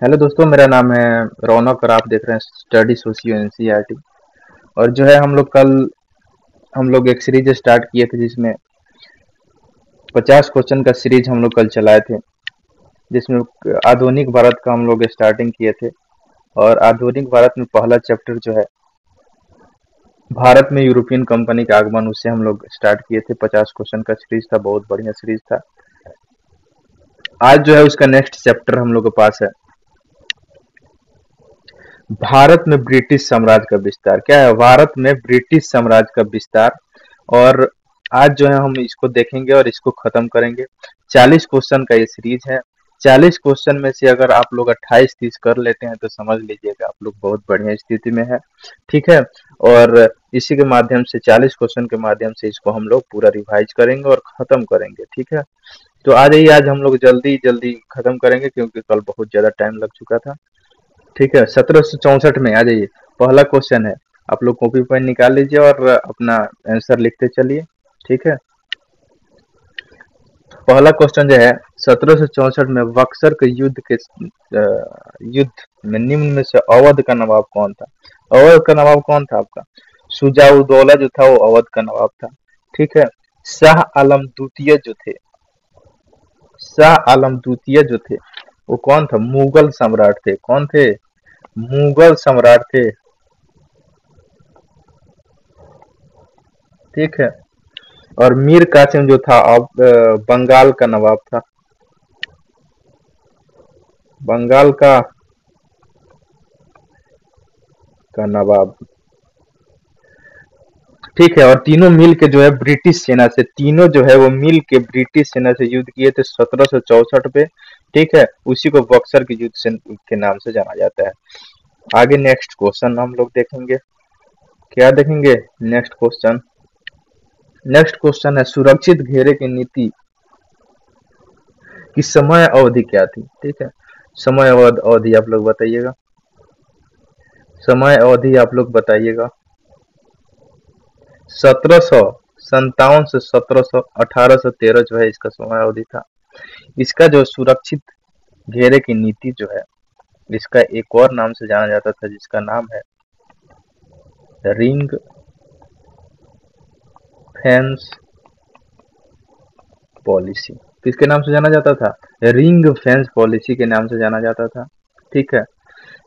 Hello दोस्तों, मेरा नाम है रौनक और आप देख रहे हैं स्टडी सोशियो एनसीईआरटी। और जो है हम लोग एक सीरीज स्टार्ट किए थे जिसमें 50 क्वेश्चन का सीरीज हम लोग कल चलाए थे, जिसमें आधुनिक भारत का हम लोग स्टार्टिंग किए थे। और आधुनिक भारत में पहला चैप्टर जो है भारत में यूरोपियन कंपनी का आगमन, उससे हम लोग स्टार्ट किए थे। 50 क्वेश्चन का सीरीज था, बहुत बढ़िया सीरीज था। आज जो है उसका नेक्स्ट चैप्टर हम लोग के पास है, भारत में ब्रिटिश साम्राज्य का विस्तार। क्या है? भारत में ब्रिटिश साम्राज्य का विस्तार। और आज जो है हम इसको देखेंगे और इसको खत्म करेंगे। 40 क्वेश्चन का ये सीरीज है। 40 क्वेश्चन में से अगर आप लोग 28-30 कर लेते हैं तो समझ लीजिएगा आप लोग बहुत बढ़िया स्थिति में है। ठीक है। और इसी के माध्यम से 40 क्वेश्चन के माध्यम से इसको हम लोग पूरा रिवाइज करेंगे और खत्म करेंगे। ठीक है। तो आ जाइए, आज हम लोग जल्दी जल्दी खत्म करेंगे क्योंकि कल बहुत ज्यादा टाइम लग चुका था। ठीक है, 1764 में आ जाइए। पहला क्वेश्चन है, आप लोग कॉपी पेन निकाल लीजिए और अपना आंसर लिखते चलिए। ठीक है। पहला क्वेश्चन जो है, 1764 में बक्सर के युद्ध में निम्न में से अवध का नवाब कौन था? अवध का नवाब कौन था आपका? शुजाउद्दौला जो था वो अवध का नवाब था। ठीक है। शाह आलम द्वितीय जो थे, शाह आलम द्वितीय जो थे वो कौन था? मुगल सम्राट थे। कौन थे? मुगल सम्राट थे। ठीक है। और मीर कासिम जो था अब बंगाल का नवाब था। बंगाल का नवाब। ठीक है। और तीनों मिल के जो है ब्रिटिश सेना से, तीनों जो है वो मिल के ब्रिटिश सेना से युद्ध किए थे 1764 पे। ठीक है। उसी को बक्सर के युद्ध से के नाम से जाना जाता है। आगे नेक्स्ट क्वेश्चन हम लोग देखेंगे। क्या देखेंगे? Next question. नेक्स्ट क्वेश्चन है, सुरक्षित घेरे की नीति की समय अवधि क्या थी? ठीक है। समय अवधि आप लोग बताइएगा। समय अवधि आप लोग बताइएगा। 1757 से 1813 जो है इसका समय अवधि था। इसका जो सुरक्षित घेरे की नीति जो है, इसका एक और नाम से जाना जाता था जिसका नाम है रिंग फेंस पॉलिसी। किसके नाम से जाना जाता था? रिंग फेंस पॉलिसी के नाम से जाना जाता था। ठीक है।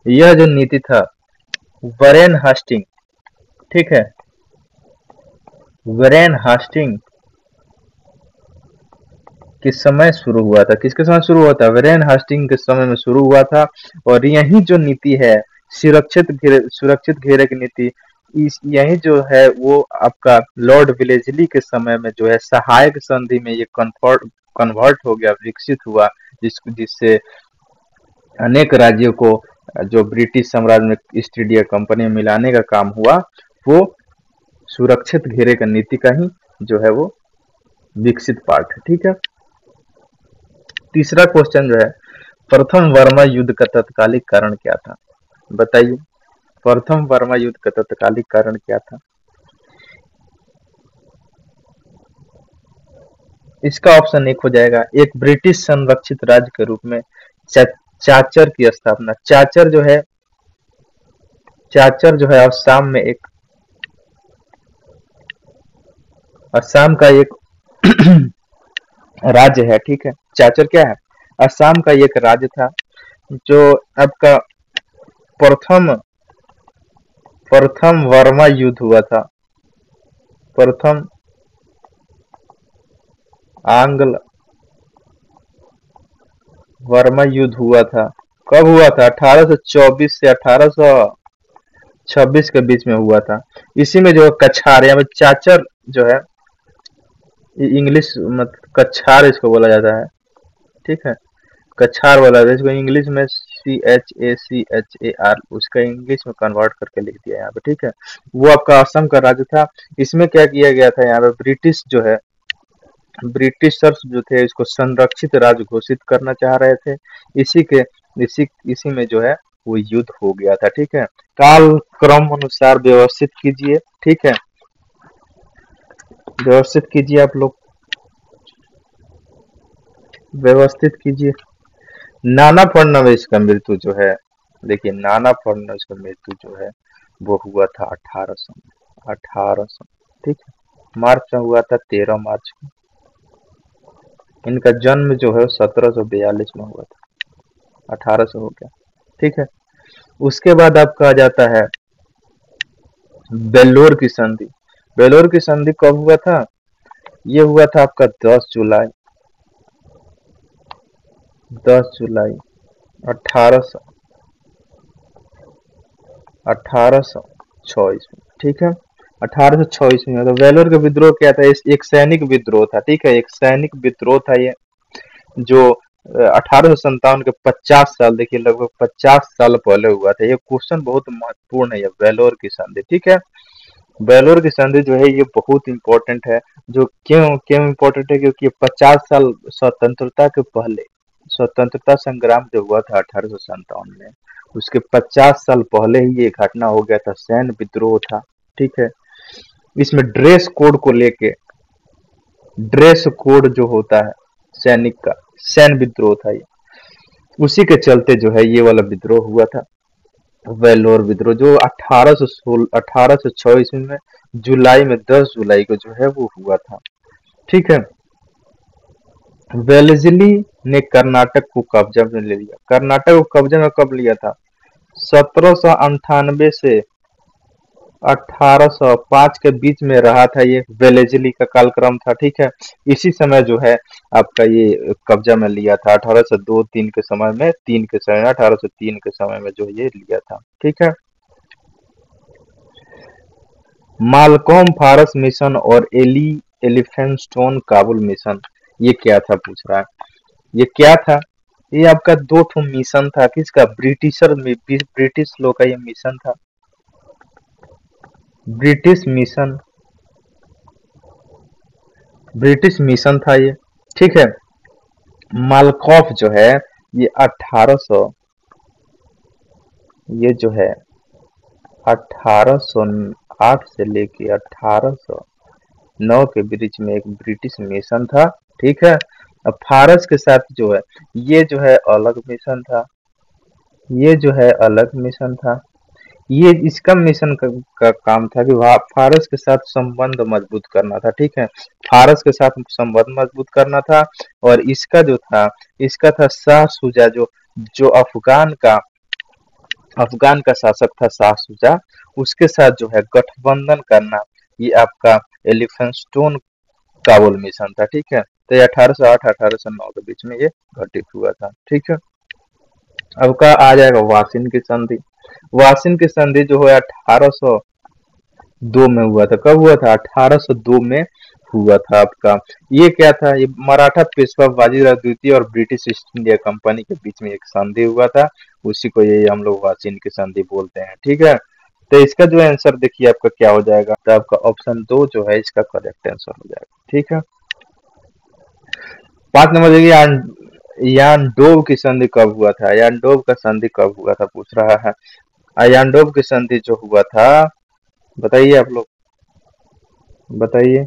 यह जो नीति था वरेन हास्टिंग, ठीक है, वरेन हास्टिंग किस समय शुरू हुआ था? किसके समय शुरू हुआ था? वेरेन हास्टिंग के समय में शुरू हुआ था। और यही जो नीति है, सुरक्षित घेरे की नीति, इस यही जो है वो आपका लॉर्ड विलेजली के समय में जो है सहायक संधि में ये कन्वर्ट हो गया, विकसित हुआ, जिससे अनेक राज्यों को जो ब्रिटिश साम्राज्य में ईस्ट इंडिया कंपनी में मिलाने का काम हुआ, वो सुरक्षित घेरे का नीति का ही जो है वो विकसित पार्ट है। ठीक है। तीसरा क्वेश्चन जो है, प्रथम वर्मा युद्ध का तत्कालिक कारण क्या था? बताइए, प्रथम वर्मा युद्ध का तत्कालिक कारण क्या था? इसका ऑप्शन एक हो जाएगा, एक ब्रिटिश संरक्षित राज्य के रूप में चा, चाचर की स्थापना। चाचर जो है असम का एक राज्य है। ठीक है। चाचर क्या है? असम का एक राज्य था, जो आपका प्रथम प्रथम वर्मा युद्ध हुआ था। प्रथम आंग्ल वर्मा युद्ध हुआ था। कब हुआ था? 1824 से 1826 के बीच में हुआ था। इसी में जो कछार या चाचर जो है, इंग्लिश मत कछार इसको बोला जाता है। ठीक है। कछार वाला इसको इंग्लिश में CHACHAR, उसका इंग्लिश में कन्वर्ट करके लिख दिया यहाँ पे। ठीक है। वो आपका असम का राज्य था। इसमें क्या किया गया था, यहाँ पे ब्रिटिश जो है, ब्रिटिशर्स जो थे इसको संरक्षित राज्य घोषित करना चाह रहे थे। इसी के इसी में जो है वो युद्ध हो गया था। ठीक है। काल क्रम अनुसार व्यवस्थित कीजिए। ठीक है। व्यवस्थित कीजिए आप लोग, व्यवस्थित कीजिए। नाना फडणवीस का मृत्यु जो है, देखिए नाना फडणवीस का मृत्यु जो है वो हुआ था 1800 ठीक है, मार्च में हुआ था, 13 मार्च को। इनका जन्म जो है 1742 में हुआ था, 1800 हो गया, ठीक है। उसके बाद आपका आ जाता है बेल्लोर की संधि। बेल्लोर की संधि कब हुआ था? ये हुआ था आपका 10 जुलाई, 10 जुलाई 1800 1806 ईस्वी, ठीक है। 1806 ईस्वी में तो वेलोर का विद्रोह क्या था? एक सैनिक विद्रोह था, ठीक है, एक सैनिक विद्रोह था ये, जो 1857 के 50 साल, देखिए लगभग 50 साल पहले हुआ था। ये क्वेश्चन बहुत महत्वपूर्ण है, ये वेलोर की संधि, ठीक है। वेलोर की संधि जो है ये बहुत इंपॉर्टेंट है। जो क्यों क्यों इंपॉर्टेंट है? क्योंकि 50 साल स्वतंत्रता के पहले, स्वतंत्रता संग्राम जो हुआ था 1857 में, उसके 50 साल पहले ही ये घटना हो गया था, सैन्य विद्रोह था, ठीक है। इसमें ड्रेस कोड को लेके, ड्रेस कोड जो होता है सैनिक का, सैन्य विद्रोह था ये, उसी के चलते जो है ये वाला विद्रोह हुआ था, वेल्लोर विद्रोह, जो 1806 ईस्वी में जुलाई में, 10 जुलाई को जो है वो हुआ था, ठीक है। वेलेस्ली ने कर्नाटक को कब्जा में ले लिया। कर्नाटक को कब्जे में कब लिया था? 1798 से 1805 के बीच में रहा था, ये वेलेस्ली का कालक्रम था, ठीक है। इसी समय जो है आपका ये कब्जा में लिया था, 1802-3 के समय में, 3 के समय में, 1803 के समय में जो ये लिया था, ठीक है। मालकोम फारस मिशन और एलिफेंटस्टोन काबुल मिशन, ये क्या था पूछ रहा है। ये क्या था? ये आपका दो ठो मिशन था, किसका? ब्रिटिश लोग का ये मिशन था, ब्रिटिश मिशन, ब्रिटिश मिशन था ये, ठीक है। मालकॉफ जो है ये 1800, ये जो है 1808 से लेके 1809 के बीच में एक ब्रिटिश मिशन था, ठीक है। अब फारस के साथ जो है, ये जो है अलग मिशन था, ये जो है अलग मिशन था। ये इसका मिशन का काम था कि वहाँ फारस के साथ संबंध मजबूत करना था, ठीक है। फारस के साथ संबंध मजबूत करना था। और इसका जो था, इसका था शाह शुजा, जो जो अफगान का शासक था शाह शुजा, उसके साथ जो है गठबंधन करना, ये आपका एलिफेंटस्टोन काबुल मिशन था, ठीक है। तो ये 1808 1809 के बीच में ये घटित हुआ था, ठीक है। अब का आ जाएगा वाशिन की संधि। वाशिन की संधि जो है 1802 में हुआ था। कब हुआ था? 1802 में हुआ था आपका। ये क्या था? ये मराठा पेशवा बाजीराव द्वितीय और ब्रिटिश ईस्ट इंडिया कंपनी के बीच में एक संधि हुआ था, उसी को ये हम लोग वाशिन की संधि बोलते हैं, ठीक है। तो इसका जो आंसर देखिए आपका क्या हो जाएगा, तो आपका ऑप्शन 2 जो है इसका करेक्ट आंसर हो जाएगा, ठीक है। 5 नंबर देखिए, यानडोब की संधि कब हुआ था? यानडोब का संधि कब हुआ था पूछ रहा है। यानडोब की संधि जो हुआ था, बताइए आप लोग, बताइए।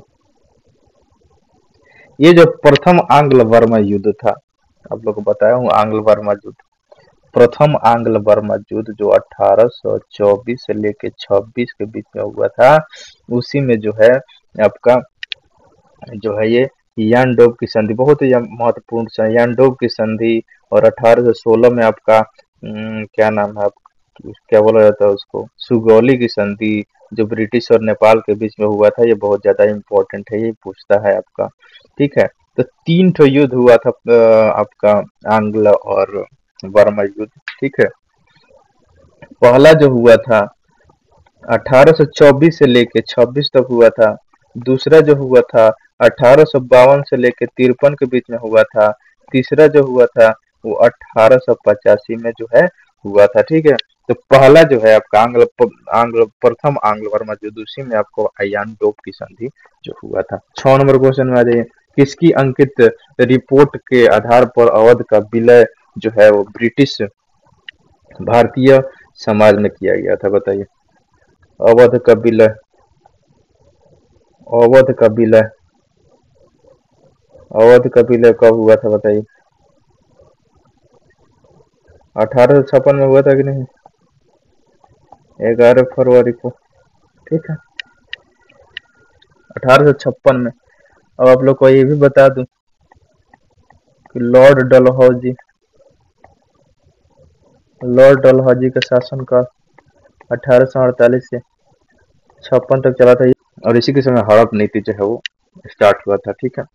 ये जो प्रथम आंग्ल बर्मा युद्ध था, आप लोग को बताया हूँ, आंग्ल बर्मा युद्ध, प्रथम आंग्ल बर्मा युद्ध जो 1824 से लेके 26 के बीच में हुआ था, उसी में जो है आपका जो है ये यानडोब की संधि बहुत ही महत्वपूर्ण है, यानडोब की संधि। और 1816 में आपका क्या नाम है, क्या बोला जाता है उसको, सुगौली की संधि, जो ब्रिटिश और नेपाल के बीच में हुआ था, ये बहुत ज्यादा इम्पोर्टेंट है, ये पूछता है आपका, ठीक है। तो 3 ठो युद्ध हुआ था आपका, आंग्ल और बर्मा युद्ध, ठीक है। पहला जो हुआ था 1824 से लेके 26 तक हुआ था। दूसरा जो हुआ था 1852 से लेके 53 के बीच में हुआ था। तीसरा जो हुआ था वो 1885 में जो है हुआ था, ठीक है। तो पहला जो है आपका आंग्ल प्रथम आंग्ल वर्मा युद्ध, उसी में आपको अयान डोब की संधि जो हुआ था। 6 नंबर क्वेश्चन में आ जाइए। किसकी अंकित रिपोर्ट के आधार पर अवध का विलय जो है वो ब्रिटिश भारतीय समाज में किया गया था, बताइए। अवध का विलय, अवध का विलय, अवध का विलय कब हुआ था बताइए। 1856 में हुआ था कि नहीं? 11 फरवरी को। ठीक है, 1856 में। अब आप लोग को ये भी बता दूं कि लॉर्ड डलहौजी का शासनकाल 1848 से 56 तक चला था, और इसी के समय हड़प नीति जो है वो स्टार्ट हुआ था। ठीक है,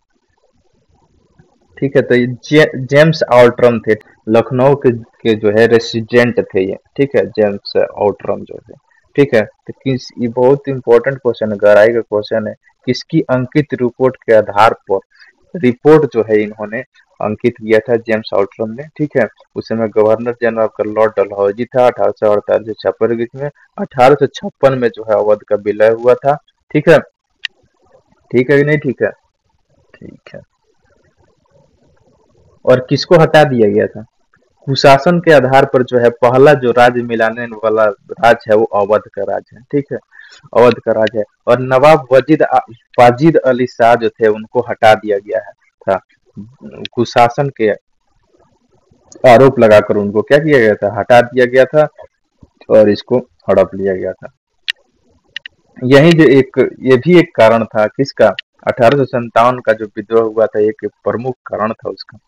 ठीक है। तो ये जेम्स आउटरम थे, लखनऊ के जो है रेसिडेंट थे ये। ठीक है, जेम्स आउटरम जो थे। ठीक है, तो किस, ये बहुत इंपॉर्टेंट क्वेश्चन है, गहराई का क्वेश्चन है। किसकी अंकित रिपोर्ट के आधार पर, रिपोर्ट जो है इन्होंने अंकित किया था जेम्स आउटरम ने। ठीक है, उस समय गवर्नर जनरल का लॉर्ड डलहौजी था। 1848 से 56 के बीच में। 1856 में जो है अवध का विलय हुआ था। ठीक है, ठीक है कि नहीं? ठीक है, ठीक है। और किसको हटा दिया गया था? कुशासन के आधार पर जो है पहला जो राज्य मिलाने वाला राज है वो अवध का राज है। ठीक है, अवध का राज है। और नवाब वाजिद अली शाह जो थे उनको हटा दिया गया है था, कुशासन के आरोप लगाकर उनको क्या किया गया था? हटा दिया गया था, और इसको हड़प लिया गया था। यही जो एक, ये भी एक कारण था किसका? 1857 का जो विद्रोह हुआ था, एक प्रमुख कारण था उसका।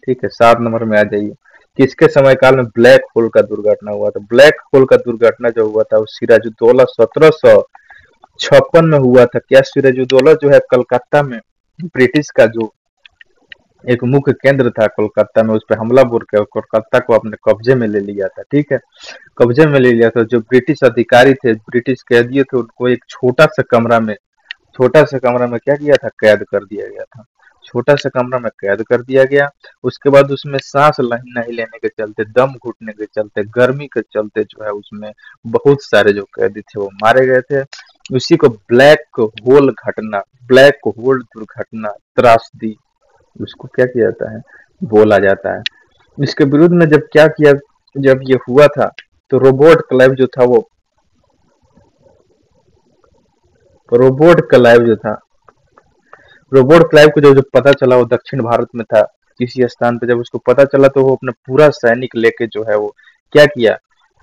ठीक है, 7 नंबर में आ जाइए। किसके समय काल में ब्लैक होल का दुर्घटना हुआ था? ब्लैक होल का दुर्घटना जो हुआ था वो सिराजुद्दौला 1756 में हुआ था। क्या सिराजुद्दौला जो है कलकत्ता में ब्रिटिश का जो एक मुख्य केंद्र था कोलकाता में, उस पर हमला बोल के कोलकाता को अपने कब्जे में ले लिया था। ठीक है, कब्जे में ले लिया था। जो ब्रिटिश अधिकारी थे, ब्रिटिश कैदी थे, उनको एक छोटा सा कमरा में क्या किया था? कैद कर दिया गया था। छोटा सा कमरा में कैद कर दिया गया। उसके बाद उसमें सांस नहीं लेने के चलते, दम घुटने के चलते, गर्मी के चलते जो है उसमें बहुत सारे जो कैदी थे वो मारे गए थे। उसी को ब्लैक होल दुर्घटना, त्रासदी, उसको क्या किया जाता है? बोला जाता है। इसके विरुद्ध में जब क्या किया, जब ये हुआ था, तो रोबोट क्लाइव जो था, रोबोट क्लाइव को जब जब पता चला, वो दक्षिण भारत में था किसी स्थान पे, जब उसको पता चला तो वो अपना पूरा सैनिक लेके जो है वो क्या किया?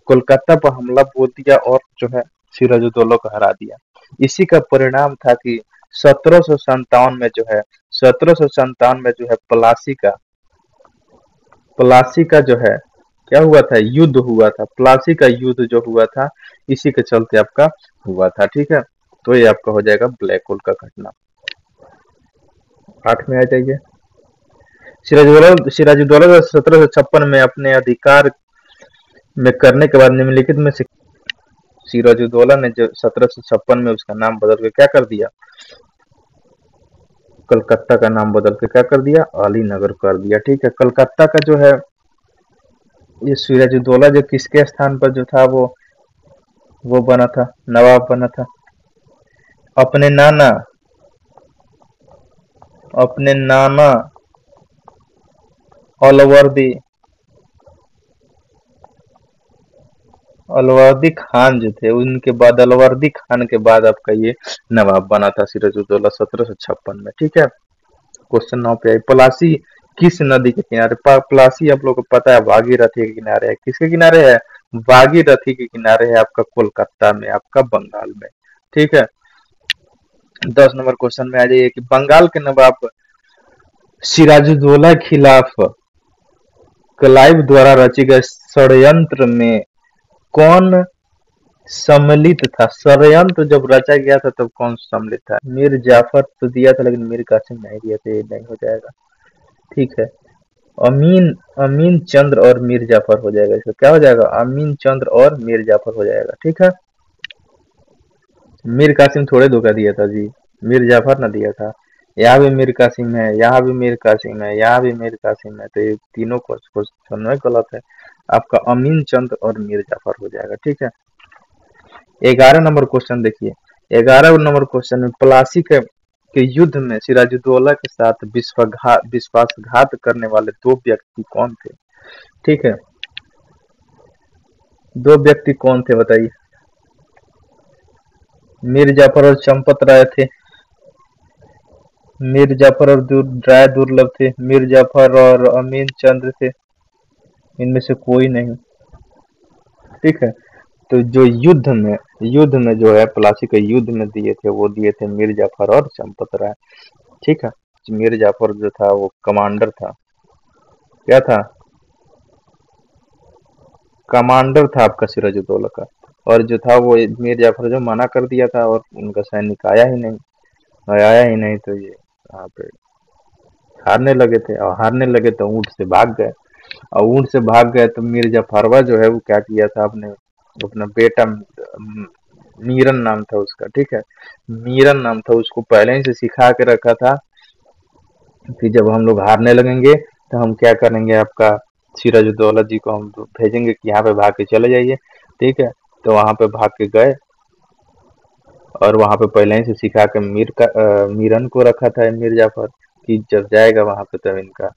कोलकाता पर हमला बोल दिया, और जो है सिराजुद्दौला को हरा दिया। इसी का परिणाम था कि 1757 में जो है 1757 में जो है प्लासी का जो है क्या हुआ था? युद्ध हुआ था। प्लासी का युद्ध जो हुआ था, इसी के चलते आपका हुआ था। ठीक है, तो ये आपका हो जाएगा ब्लैक होल का घटना। 8 में आ जाइए। सिराजुद्दौला 1756 में अपने अधिकार में करने के बाद निम्नलिखित में से सिराजुद्दौला ने जो 1756 में उसका नाम बदल के क्या कर दिया? कलकत्ता का नाम बदल के क्या कर दिया? अलीनगर कर दिया। ठीक है, कलकत्ता का जो है ये सिराजुद्दौला जो किसके स्थान पर जो था वो बना था, नवाब बना था? अपने नाना अपने नाना अलवर्दी अलवर्दी खान जो थे, उनके बाद अलवर्दी खान के बाद आपका ये नवाब बना था सिराजुद्दौला 1756 में। ठीक है, क्वेश्चन 9 पे आई। प्लासी किस नदी के किनारे? प्लासी आप लोग को पता है भागीरथी के किनारे है। किसके किनारे है? भागीरथी के किनारे है, आपका कोलकाता में, आपका बंगाल में। ठीक है, 10 नंबर क्वेश्चन में आ जाइए कि बंगाल के नवाब सिराजुद्दौला के खिलाफ क्लाइव द्वारा रचे गए षड्यंत्र में कौन सम्मिलित था? षड्यंत्र जब रचा गया था तब कौन सम्मिलित था? मीर जाफर तो दिया था, लेकिन मीर कासिम नहीं दिया था, ये नहीं हो जाएगा। ठीक है, अमीन अमीन चंद्र और मीर जाफर हो जाएगा। इसका क्या हो जाएगा? अमीन चंद्र और मीर जाफर हो जाएगा। ठीक है, मीर कासिम थोड़े धोखा दिया था जी, मीर जाफर ना दिया था। यहाँ भी मीर कासिम है, यहाँ भी मीर कासिम है, यहाँ भी मीर कासिम है, तो ये तीनों क्वेश्चन में गलत है। आपका अमीन चंद्र और मीर जाफर हो जाएगा। ठीक है, 11 नंबर क्वेश्चन देखिए। 11 नंबर क्वेश्चन में प्लासी के युद्ध में सिराजुद्दौला के साथ विश्वासघात करने वाले 2 व्यक्ति कौन थे? ठीक है, 2 व्यक्ति कौन थे बताइए? मीर जाफर और चंपत राय थे। मीर जाफर और राय दुर्लभ थे। मीर जाफर और अमीन चंद्र थे। इनमें से कोई नहीं। ठीक है। तो जो युद्ध में जो है प्लासी के युद्ध में दिए थे, वो दिए थे मीर जाफर और चंपत राय। ठीक है। मीर जाफर जो था वो कमांडर था। क्या था? कमांडर था आपका सिराजुद्दौला का। और जो था वो मीर जाफर जो मना कर दिया था, और उनका सैनिक आया ही नहीं। और आया ही नहीं तो ये वहाँ पे हारने लगे थे, और हारने लगे तो ऊँट से भाग गए। और ऊँट से भाग गए तो मीर जाफरवा जो है वो क्या किया था, आपने अपना बेटा मीरन नाम था उसका। ठीक है। मीरन नाम था, उसको पहले ही से सिखा के रखा था कि जब हम लोग हारने लगेंगे तो हम क्या करेंगे, आपका सिराजुद्दौला जी को हम भेजेंगे कि यहाँ पे भाग के चले जाइए। ठीक है। तो वहां पे भाग के गए, और वहां पे पहले ही से सिखा के मीरन को रखा था मीर जाफर, कि जब जाएगा वहां पे तब इनका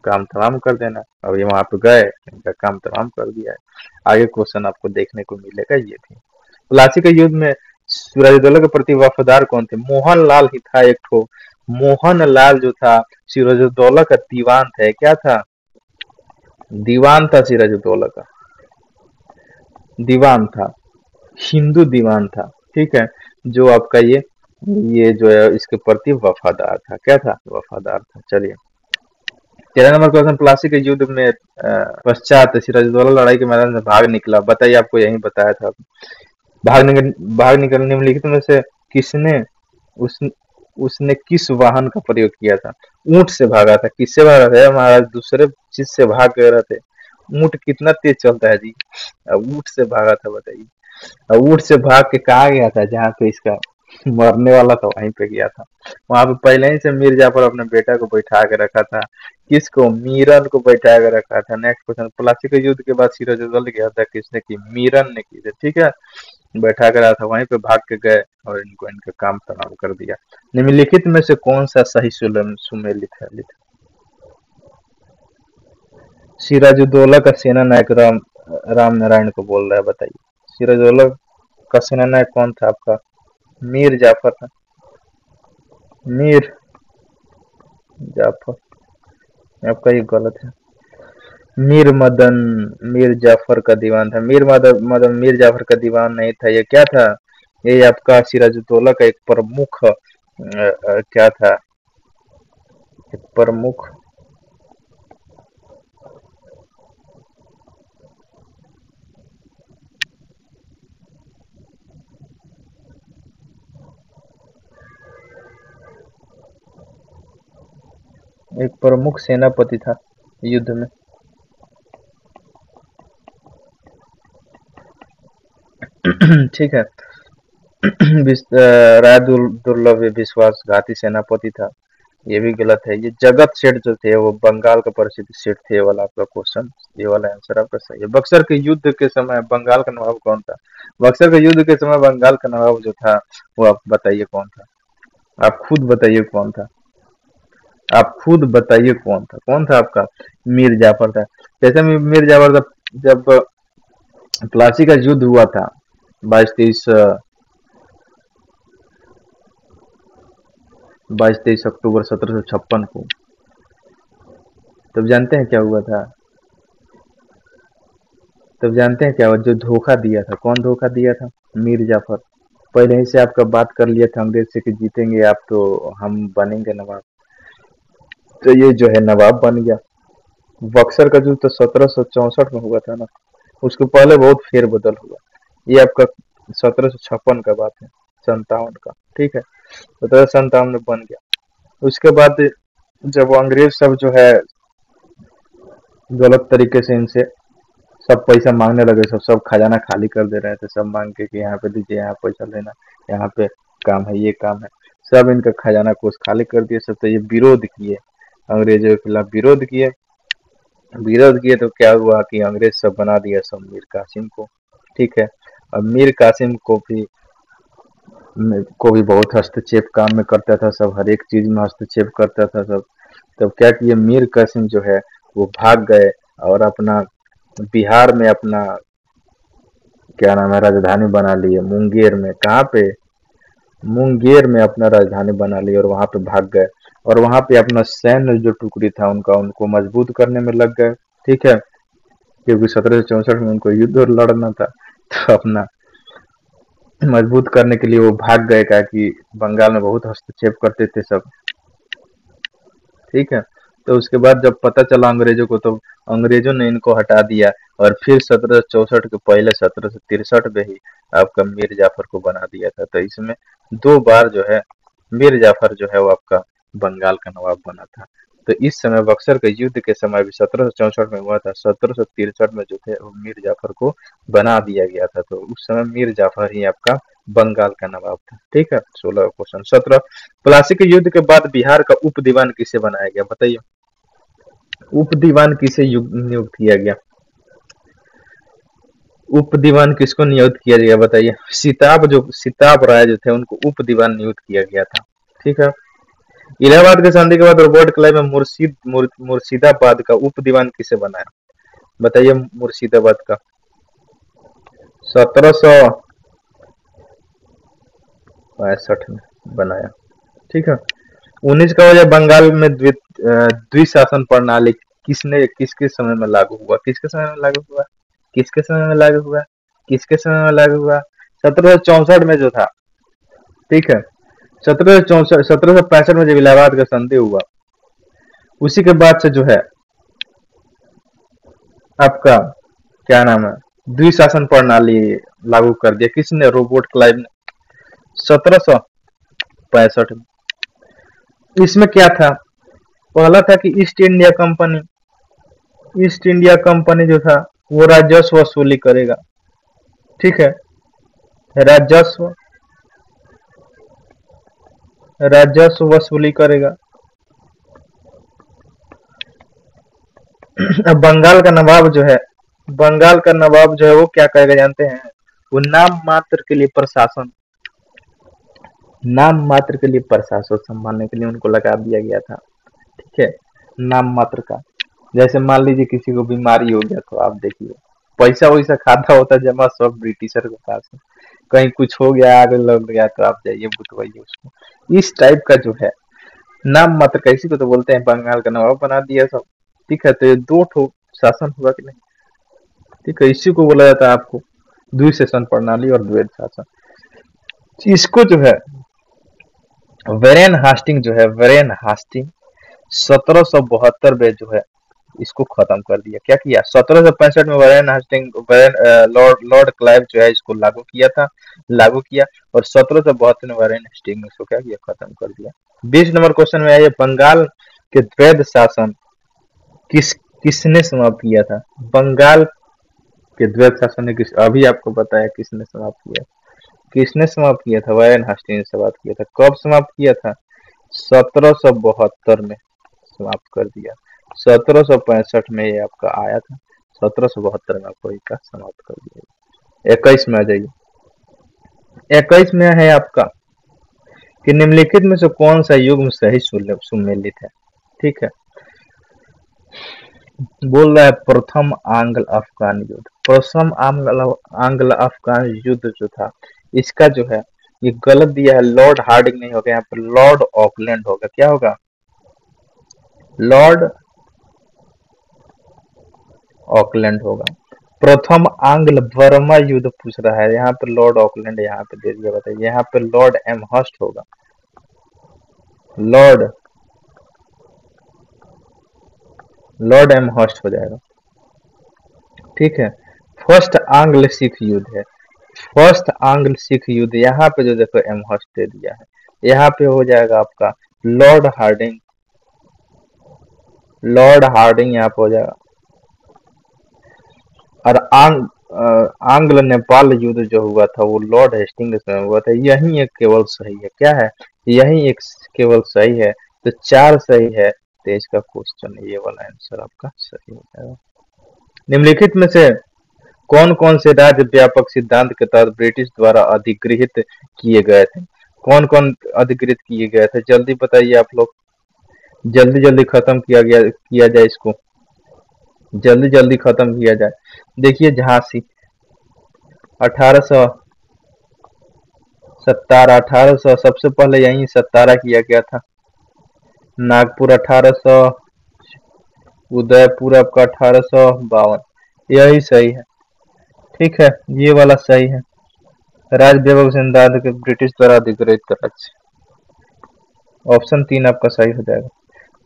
काम तमाम कर देना। अब ये वहां पे गए, इनका काम तमाम कर दिया है। आगे क्वेश्चन आपको देखने को मिलेगा ये भी। प्लासी के युद्ध में सिराजुद्दौला के प्रति वफादार कौन थे? मोहन लाल ही था एक ठो। मोहन लाल जो था सिराजुद्दौला का दीवान था। क्या था? दीवान था सिराजुद्दौला का। दीवान था, हिंदू दीवान था। ठीक है। जो आपका ये जो है इसके प्रति वफादार था। क्या था? वफादार था। चलिए, 13 नंबर क्वेश्चन, प्लासी के युद्ध में पश्चात सिराजुद्दौला लड़ाई के मैदान से भाग निकला। बताइए, आपको यही बताया था। भाग निकल निम्नलिखित में से किसने उस उसने किस वाहन का प्रयोग किया था? ऊंट से भागा था। किससे भागा था महाराज? दूसरे चीज से भाग गए रहे थे। ऊंट कितना तेज चलता है जी। ऊंट से भागा था, बताइए। ऊंट से भाग के कहा गया था? जहाँ पे इसका मरने वाला था वहीं पे गया था। वहां पे पहले ही से मीर जाफर अपने बेटा को बैठा के रखा था। किसको? मीरन को बैठा के रखा था। नेक्स्ट क्वेश्चन, प्लासी के युद्ध के बाद सिराजुद्दौला की हत्या किसने की? मीरन ने की थी। ठीक है। बैठा कर रहा था, वहीं पे भाग के गए और इनको इनका काम तमाम कर दिया। निम्नलिखित में से कौन सा सही सुमेलित है? सिराजुद्दौला का सेना नायक राम नारायण को बोल रहा है, बताइए। सिराजुद्दौला का सेना नायक कौन था आपका? मीर जाफर था। मीर जाफर। आपका ये गलत है। मीर मदन मीर जाफर का दीवान था। मीर मदन मीर जाफर का दीवान नहीं था। ये क्या था? ये आपका सिराजुद्दौला का एक प्रमुख क्या था? एक प्रमुख एक प्रमुख सेनापति था युद्ध में। ठीक है। राय दुर्लभ विश्वासघाती सेनापति था। ये भी गलत है। ये जगत सेठ जो थे वो बंगाल का प्रसिद्ध सेठ थे। ये वाला आपका क्वेश्चन, ये वाला आंसर आपका सही है। बक्सर के युद्ध के समय बंगाल का नवाब कौन था? बक्सर के युद्ध के समय बंगाल का नवाब जो था वो आप बताइए कौन था? आप खुद बताइए कौन था? आप खुद बताइए कौन था? कौन था आपका? मीर जाफर था। जैसे मीर जाफर था। जब प्लासी का युद्ध हुआ था 22-23 अक्टूबर 1756 को, तब जानते हैं क्या हुआ था? तब जानते हैं क्या हुआ? जो धोखा दिया था, कौन धोखा दिया था? मीर जाफर। पहले ही से आपका बात कर लिया था अंग्रेज से कि जीतेंगे आप तो हम बनेंगे नवाब। तो ये जो है नवाब बन गया। बक्सर का युद्ध तो 1764 में हुआ था ना। उसके पहले बहुत फेरबदल हुआ। ये आपका 1756 का बात है, 57 का। ठीक है। 1757 में बन गया। उसके बाद जब अंग्रेज सब जो है गलत तरीके से इनसे सब पैसा मांगने लगे, सब सब खजाना खाली कर दे रहे थे, सब मांग के कि यहाँ पे दीजिए, यहाँ पैसा लेना, यहाँ पे काम है, ये काम है। सब इनका खजाना कोष खाली कर दिए सब। तो ये विरोध किए, अंग्रेजों के खिलाफ विरोध किए। विरोध किए तो क्या हुआ कि अंग्रेज सब बना दिया सब मीर कासिम को। ठीक है। और मीर कासिम को भी बहुत हस्तक्षेप काम में करता था सब, हर एक चीज में हस्तक्षेप करता था सब। तब क्या किए, मीर कासिम जो है वो भाग गए, और अपना बिहार में अपना क्या नाम है राजधानी बना लिए, मुंगेर में। कहाँ पे? मुंगेर में अपना राजधानी बना ली, और वहां पे भाग गए। और वहां पे अपना सैन्य जो टुकड़ी था उनका, उनको मजबूत करने में लग गए। ठीक है। क्योंकि 1764 में उनको युद्ध लड़ना था, तो अपना मजबूत करने के लिए वो भाग गए, क्या कि बंगाल में बहुत हस्तक्षेप करते थे सब। ठीक है, तो उसके बाद जब पता चला अंग्रेजों को, तो अंग्रेजों ने इनको हटा दिया, और फिर 1764 के पहले 1763 में ही आपका मीर जाफर को बना दिया था। तो इसमें 2 बार जो है मीर जाफर जो है वो आपका बंगाल का नवाब बना था। तो इस समय बक्सर के युद्ध के समय भी 1764 में हुआ था, 1763 में जो थे वो मीर जाफर को बना दिया गया था। तो उस समय मीर जाफर ही आपका बंगाल का नवाब था। ठीक है, 16 क्वेश्चन। 17 प्लासी के युद्ध के बाद बिहार का उप दीवान किसे बनाया गया, बताइए। उप दीवान किसे नियुक्त किया गया, उप दीवान किसको नियुक्त किया गया, बताइए। सिताब राय जो थे उनको उप दीवान नियुक्त किया गया था। ठीक है, इलाहाबाद के संधि के बाद रॉबर्ट क्लाइव में मुर्शिदाबाद का उप दीवान किसे बनाया, बताइए। मुर्शिदाबाद का 1765 में बनाया। ठीक है, 19 का वजह बंगाल में द्विशासन प्रणाली किसके समय में लागू हुआ, किसके समय में लागू हुआ, किसके समय में लागू हुआ, किसके समय में लागू हुआ, 1764 में जो था। ठीक है, 1765 में जब इलाहाबाद का संधि हुआ, उसी के बाद से जो है आपका क्या नाम है, द्विशासन प्रणाली लागू कर दिया। किसने, रॉबर्ट क्लाइव ने, 1765 में। इसमें क्या था, पहला था कि ईस्ट इंडिया कंपनी जो था वो राजस्व वसूली करेगा। ठीक है, राजस्व राजस्व वसूली करेगा। अब बंगाल का नवाब जो है वो क्या करेगा जानते हैं, वो नाम मात्र के लिए प्रशासन संभालने के लिए उनको लगा दिया गया था। ठीक है, नाम मात्र का। जैसे मान लीजिए किसी को बीमारी हो गया, तो आप देखिए पैसा वैसा खाता होता जमा सब ब्रिटिशर के पास है। कहीं कुछ हो गया, आग लग गया, तो आप जाइए बुतवाइए उसको। इस टाइप का जो है नाम मात्र का, इसी को तो बोलते हैं बंगाल का नवाब बना दिया सब। ठीक है, तो ये 2 शासन हुआ कि नहीं। ठीक है, इसी को बोला जाता है आपको द्विशासन प्रणाली और द्वैध शासन। इसको जो है वेरेन हास्टिंग 1772 में जो है इसको खत्म कर दिया। क्या किया, 1765 में वेरेन हास्टिंग लॉर्ड क्लाइव जो है इसको लागू किया, और 1772 में वेरेन हास्टिंग ने इसको क्या किया, खत्म कर दिया। 20 नंबर क्वेश्चन में आइए, बंगाल के द्वैध शासन किसने समाप्त किया था, बंगाल के द्वैध शासन ने अभी आपको बताया किसने समाप्त किया, वेरेन हास्टिंग ने समाप्त किया था। कब समाप्त किया था, 1772 में समाप्त कर दिया। 1765 में ये आपका आया था, 1772 में आपको इसका समाप्त कर दिया। 21 में आ जाइए। 21 में है आपका कि निम्नलिखित में से कौन सा युग्म सही सुमेलित है। ठीक है, बोल रहा है प्रथम आंग्ल अफगान युद्ध। प्रथम आंग्ल अफगान युद्ध जो था, इसका जो है ये गलत दिया है, लॉर्ड हार्डिंग नहीं होगा, यहाँ पर लॉर्ड ऑकलैंड होगा। क्या होगा, लॉर्ड ऑकलैंड होगा। प्रथम आंग्ल बर्मा युद्ध पूछ रहा है, यहाँ पर लॉर्ड ऑकलैंड यहाँ पे दे दिया। बताइए, यहाँ पे लॉर्ड एमहर्स्ट होगा, लॉर्ड एमहर्स्ट हो जाएगा। ठीक है, फर्स्ट आंग्ल सिख युद्ध है, फर्स्ट आंग्ल सिख युद्ध, यहाँ पे जो देखो एमहर्स्ट दे दिया है, यहाँ पे हो जाएगा आपका लॉर्ड हार्डिंग, यहाँ पे हो जाएगा। और आंग्ल नेपाल युद्ध जो हुआ था वो लॉर्ड हेस्टिंग्स में हुआ था। यही एक केवल सही है, क्या है, यही एक केवल सही है। तो 4 सही है, तो इसका क्वेश्चन ये वाला आंसर आपका सही हो जाएगा। निम्नलिखित में से कौन कौन से राज्य व्यापक सिद्धांत के तहत ब्रिटिश द्वारा अधिगृहित किए गए थे, कौन कौन अधिगृहित किए गए थे, जल्दी बताइए आप लोग, जल्दी जल्दी खत्म किया जाए इसको, जल्दी जल्दी खत्म किया जाए। देखिए, झांसी 1817, 1800 सबसे पहले यही 17 किया गया था। नागपुर 1800, उदयपुर आपका 1852, यही सही है। ठीक है, ये वाला सही है। राज बेबक सिंधाद के ब्रिटिश द्वारा अधिकृत राज्य। ऑप्शन 3 आपका सही हो जाएगा।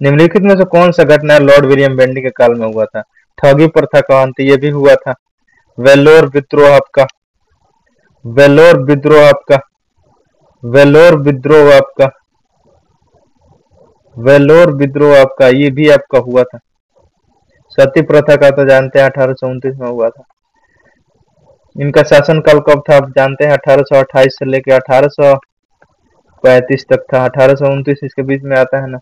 निम्नलिखित में से कौन सा घटना लॉर्ड विलियम बेंटिंग के काल में हुआ था? ठगी प्रथा का अंत, ये भी हुआ था। वेल्लोर विद्रोह आपका, वेल्लोर विद्रोह आपका, वेल्लोर विद्रोह आपका, वेल्लोर विद्रोह आपका, ये भी आपका हुआ था। सती प्रथा का तो जानते हैं 1829 में हुआ था। इनका शासनकाल कब था आप जानते हैं? 1828 से लेकर 1835 तक था। 1829 इसके बीच में आता है ना।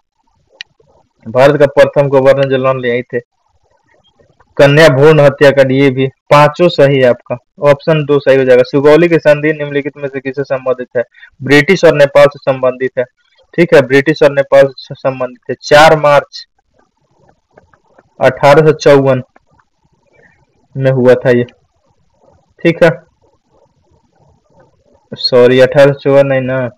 भारत का प्रथम गवर्नर जनरल यही थे। कन्या भ्रूण हत्याकांड, ये भी पांचों सही है आपका। ऑप्शन 2 सही हो जाएगा। सुगौली की संधि निम्नलिखित में से किससे संबंधित है? ब्रिटिश और नेपाल से संबंधित है। ठीक है, ब्रिटिश और नेपाल से संबंधित है। 4 मार्च 1854 में हुआ था ये। ठीक है, सॉरी 1854 नहीं ना,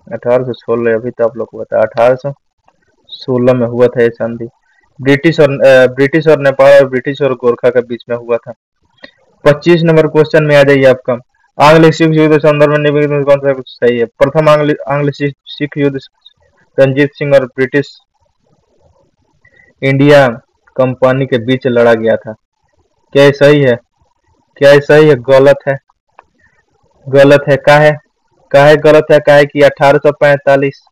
1816 अभी तो आप लोग को बता, 1816 में हुआ था ये संधि। ब्रिटिश और नेपाल और ब्रिटिश और गोरखा के बीच में हुआ था। 25 नंबर क्वेश्चन में आ जाइए आपका। आंग्ल सिख युद्ध संदर्भ में निम्नलिखित में कौन सा सही है? प्रथम आंग्ल आंग्ल सिख युद्ध रंजीत सिंह और ब्रिटिश इंडिया कंपनी के बीच लड़ा गया था। क्या ये सही है? क्या ये सही है? गलत है, गलत है। काहे गलत है? काहे कि 1845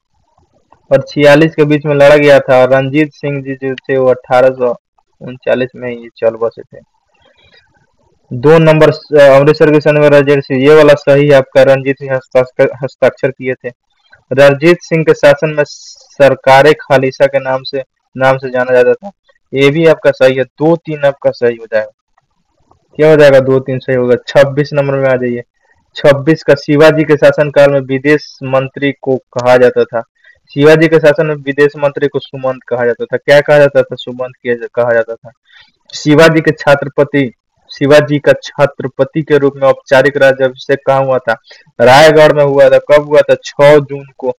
और 46 के बीच में लड़ा गया था। रंजीत सिंह जी जो थे वो 1839 में ही चल बसे थे। 2 नंबर अमृतसर के सन में रंजीत सिंह, ये वाला सही है आपका। रंजीत सिंह हस्ताक्षर किए थे। रंजीत सिंह के शासन में सरकारे खालिसा के नाम से जाना जाता था। ये भी आपका सही है। 2-3 आपका सही हो जाएगा। क्या हो जाएगा? 2-3 सही होगा। 26 नंबर में आ जाइए। 26 का शिवाजी के शासनकाल में विदेश मंत्री को कहा जाता था। शिवाजी के शासन में विदेश मंत्री को सुमंत कहा जाता था। क्या कहा जाता था? सुमंत कहा जाता था। शिवाजी के छत्रपति शिवाजी का छत्रपति के रूप में औपचारिक राज्याभिषेक कहाँ हुआ था? रायगढ़ में हुआ था। कब हुआ था? 6 जून को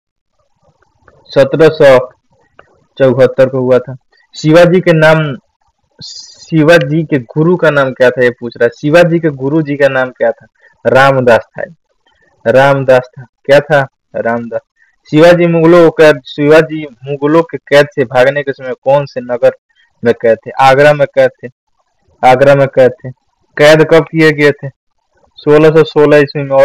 1774 को हुआ था। शिवाजी के नाम शिवाजी के गुरु का नाम क्या था? ये पूछ रहा है। शिवाजी के गुरु जी का नाम क्या था? रामदास था। रामदास था। क्या था? रामदास। शिवाजी मुगलों के कैद से भागने के समय कौन से नगर में कैद थे? आगरा में कैद थे। आगरा में कैद थे। कैद कब किए गए थे? 1616 ईस्वी में।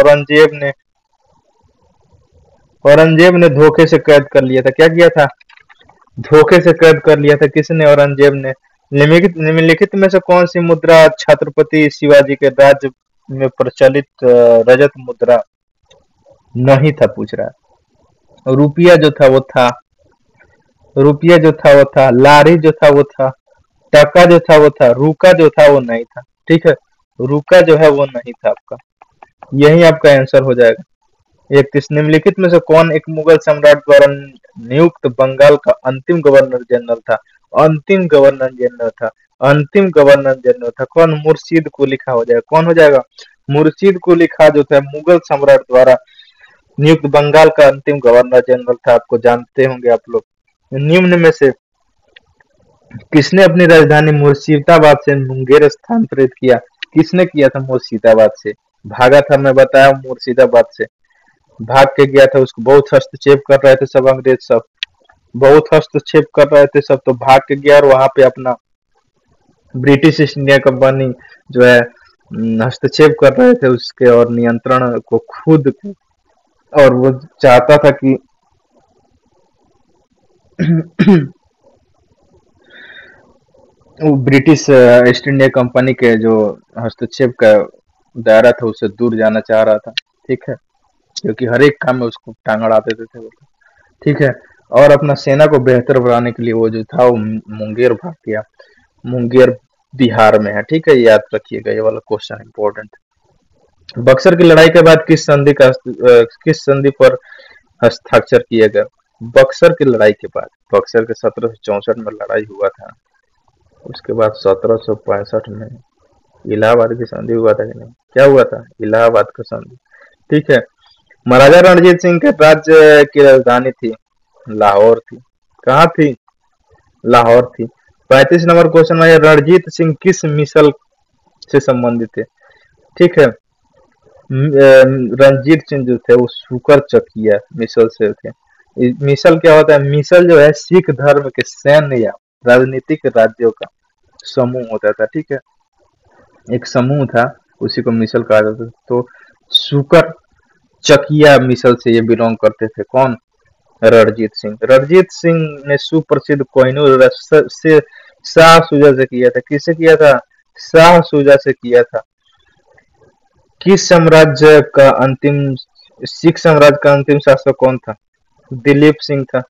औरंगजेब ने धोखे से कैद कर लिया था। क्या किया था? धोखे से कैद कर लिया था। किसने? औरंगजेब ने। निम्नलिखित में से कौन सी मुद्रा छत्रपति शिवाजी के राज्य में प्रचलित रजत मुद्रा नहीं था? पूछ रहा है। रुपया जो था वो था, रुपया जो था वो था, लारी जो था वो था, टका जो था वो था, रुका जो था वो नहीं था। ठीक है, रुका जो है वो नहीं था आपका। यही आपका आंसर हो जाएगा। 31 निम्नलिखित में से कौन एक मुगल सम्राट द्वारा नियुक्त बंगाल का अंतिम गवर्नर जनरल था? अंतिम गवर्नर जनरल था। अंतिम गवर्नर जनरल था कौन? मुर्शीद कुली खां हो जाएगा। कौन हो जाएगा? मुर्शीद कुली खां जो था मुगल सम्राट द्वारा नियुक्त बंगाल का अंतिम गवर्नर जनरल था। आपको जानते होंगे आप लोग। निम्न में से किसने अपनी राजधानी मुर्शिदाबाद से मुंगेर स्थानांतरित किया? किसने किया था? मुर्शिदाबाद से भागा था। मैं बताया मुर्शिदाबाद से भाग के गया था। उसको बहुत हस्तक्षेप कर रहे थे सब, अंग्रेज सब बहुत हस्तक्षेप कर रहे थे सब, तो भाग के गया और वहां पे अपना ब्रिटिश ईस्ट इंडिया कंपनी जो है हस्तक्षेप कर रहे थे उसके और नियंत्रण को खुद, और वो चाहता था कि वो ब्रिटिश ईस्ट इंडिया कंपनी के जो हस्तक्षेप का दायरा था उससे दूर जाना चाह रहा था। ठीक है, क्योंकि हर एक काम में उसको टांग अड़ाते थे वो। ठीक है, और अपना सेना को बेहतर बनाने के लिए वो जो था वो मुंगेर भाग गया। मुंगेर बिहार में है। ठीक है, याद रखिएगा, ये वाला क्वेश्चन इंपॉर्टेंट। बक्सर की लड़ाई के बाद किस संधि पर हस्ताक्षर किए गए? बक्सर की लड़ाई के बाद, बक्सर के 1764 में लड़ाई हुआ था। उसके बाद 1765 में इलाहाबाद की संधि हुआ था कि नहीं? क्या हुआ था? इलाहाबाद का संधि। ठीक है, महाराजा रणजीत सिंह के राज्य की राजधानी थी लाहौर थी। कहाँ थी? लाहौर थी। 35 नंबर क्वेश्चन में रणजीत सिंह किस मिसल से संबंधित है। ठीक है। रंजीत सिंह जो थे वो शुकर चकिया मिसल से थे। मिसल क्या होता है? मिसल जो है सिख धर्म के सैन्य या राजनीतिक राज्यों का समूह होता था। ठीक है, एक समूह था, उसी को मिसल कहा जाता था। तो शुकर चकिया मिसल से ये बिलोंग करते थे। कौन? रणजीत सिंह। रणजीत सिंह ने सुप्रसिद्ध कोहिनूर से शाह शुजा से किया था। किससे किया था? शाह शुजा से किया था। किस साम्राज्य का अंतिम सिख साम्राज्य का अंतिम शासक कौन था? दिलीप सिंह था।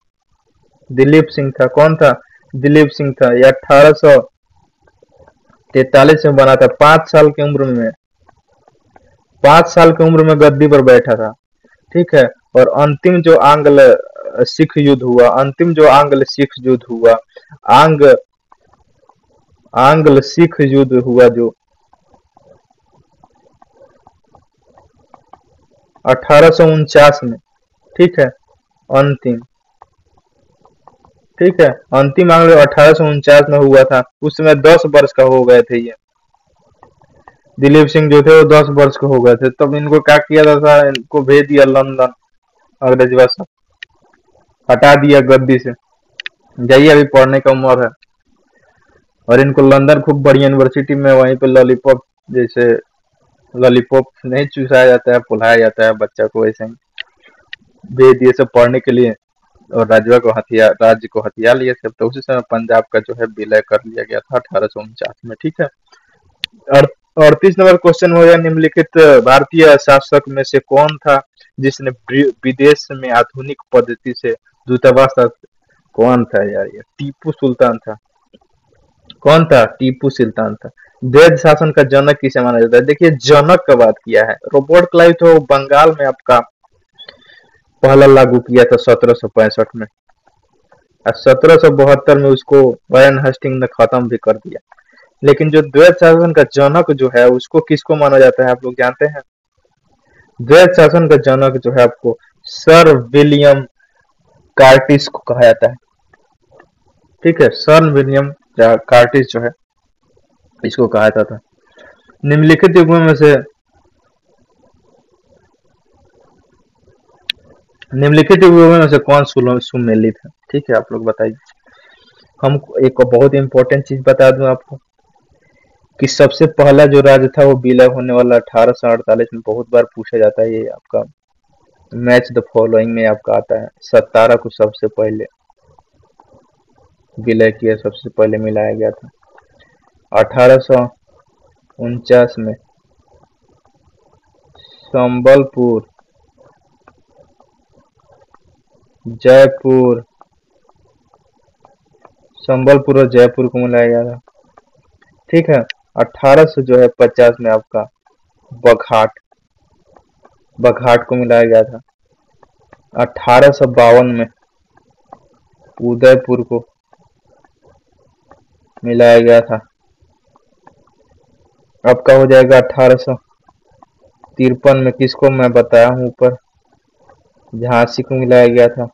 दिलीप सिंह था। कौन था? दिलीप सिंह था। यह 1843 में बना था। 5 साल की उम्र में, 5 साल की उम्र में गद्दी पर बैठा था। ठीक है। और अंतिम जो आंग्ल सिख युद्ध हुआ, अंतिम जो आंग्ल सिख युद्ध हुआ, आंग आंग्ल सिख युद्ध हुआ जो 1849 में। ठीक है, अंतिम। ठीक है, अंतिम आंग्ल 1849 में हुआ था। उस समय 10 वर्ष का हो गए थे ये। दिलीप सिंह जो थे वो 10 वर्ष के हो गए थे। तब इनको क्या किया था? इनको भेज दिया लंदन, अंग्रेजवा से हटा दिया गद्दी से। जाइए, अभी पढ़ने का उम्र है। और इनको लंदन खूब बड़ी यूनिवर्सिटी में वहीं पे लॉलीपॉप, जैसे लॉलीपॉप नहीं चूसाया जाता है, पुलाया जाता है बच्चा को, वैसे ही भेज दिए सब पढ़ने के लिए। और राज्य को हथिया लिए थे। तो उसी समय पंजाब का जो है विलय कर लिया गया था 1849 में। ठीक है। 38 नंबर क्वेश्चन हो गया, निम्नलिखित भारतीय शासक में से कौन था जिसने विदेश में आधुनिक पद्धति से दूतावास कौन था यार? ये टीपू सुल्तान था। कौन था? टीपू सुल्तान था। द्वैध शासन का जनक किसे माना जाता है? देखिए, जनक का बात किया है। रॉबर्ट क्लाइव तो बंगाल में आपका पहला लागू किया था 1765 में, और 1772 में उसको वारेन हेस्टिंग ने खत्म भी कर दिया। लेकिन जो द्वैध शासन का जनक जो है उसको किसको माना जाता है, आप लोग जानते हैं? द्वैध शासन का जनक जो है आपको सर विलियम कार्टिस को कहा जाता है। ठीक है, सर विलियम कार्टिस जो है इसको कहा जाता था। निम्नलिखित युगों में से कौन सुमेलित है? ठीक है, आप लोग बताइए। हम एक बहुत इंपॉर्टेंट चीज बता दूं आपको कि सबसे पहला जो राज्य था वो विलय होने वाला 1848 में। बहुत बार पूछा जाता है, ये आपका मैच द फॉलोइंग में आपका आता है। सतारा को सबसे पहले विलय किया, सबसे पहले मिलाया गया था 1849 में। संबलपुर, जयपुर, संबलपुर और जयपुर को मिलाया गया था। ठीक है। 1850 में आपका बघाट को मिलाया गया था। 1852 में उदयपुर को मिलाया गया था। अब का हो जाएगा 1853 में, किसको मैं बताया हूं ऊपर, झांसी को मिलाया गया था।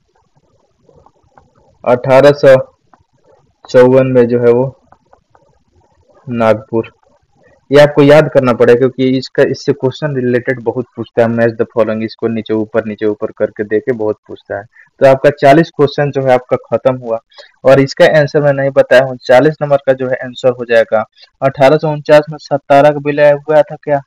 1854 में जो है वो नागपुर। ये आपको याद करना पड़ेगा क्योंकि इससे क्वेश्चन रिलेटेड बहुत पूछता है। मैच द फॉलोइंग, इसको नीचे ऊपर करके देके बहुत पूछता है। तो आपका 40 क्वेश्चन जो है आपका खत्म हुआ। और इसका आंसर मैं नहीं बताया हूँ। 40 नंबर का जो है आंसर हो जाएगा 1849 में सतारा का विलय हुआ था क्या?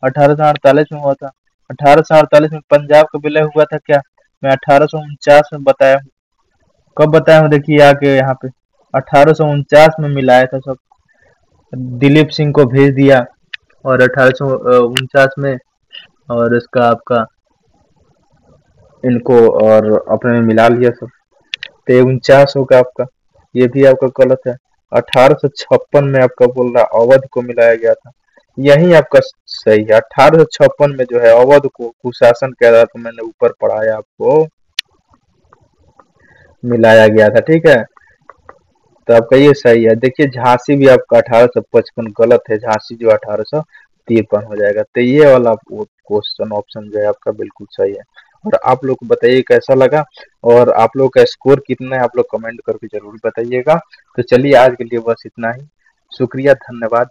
1848 में हुआ था। 1848 में पंजाब का विलय हुआ था क्या? मैं 1849 में बताया हूँ। कब बताया हूँ? देखिए आगे यहाँ पे 1849 में मिलाया था सब। दिलीप सिंह को भेज दिया और 1849 में, और इसका आपका इनको और अपने में मिला लिया सब। तो 49 होगा आपका, ये भी आपका गलत है। 1856 में आपका बोल रहा अवध को मिलाया गया था, यही आपका सही है। 1856 में जो है अवध को कुशासन के आधार पर, मैंने ऊपर पढ़ाया आपको, मिलाया गया था। ठीक है, तो आपका ये सही है। देखिए झांसी भी आपका 1855 गलत है, झांसी जो 1853 हो जाएगा। तो ये वाला क्वेश्चन ऑप्शन जो है आपका बिल्कुल सही है। और आप लोग को बताइए कैसा लगा, और आप लोग का स्कोर कितना है आप लोग कमेंट करके जरूर बताइएगा। तो चलिए आज के लिए बस इतना ही। शुक्रिया, धन्यवाद।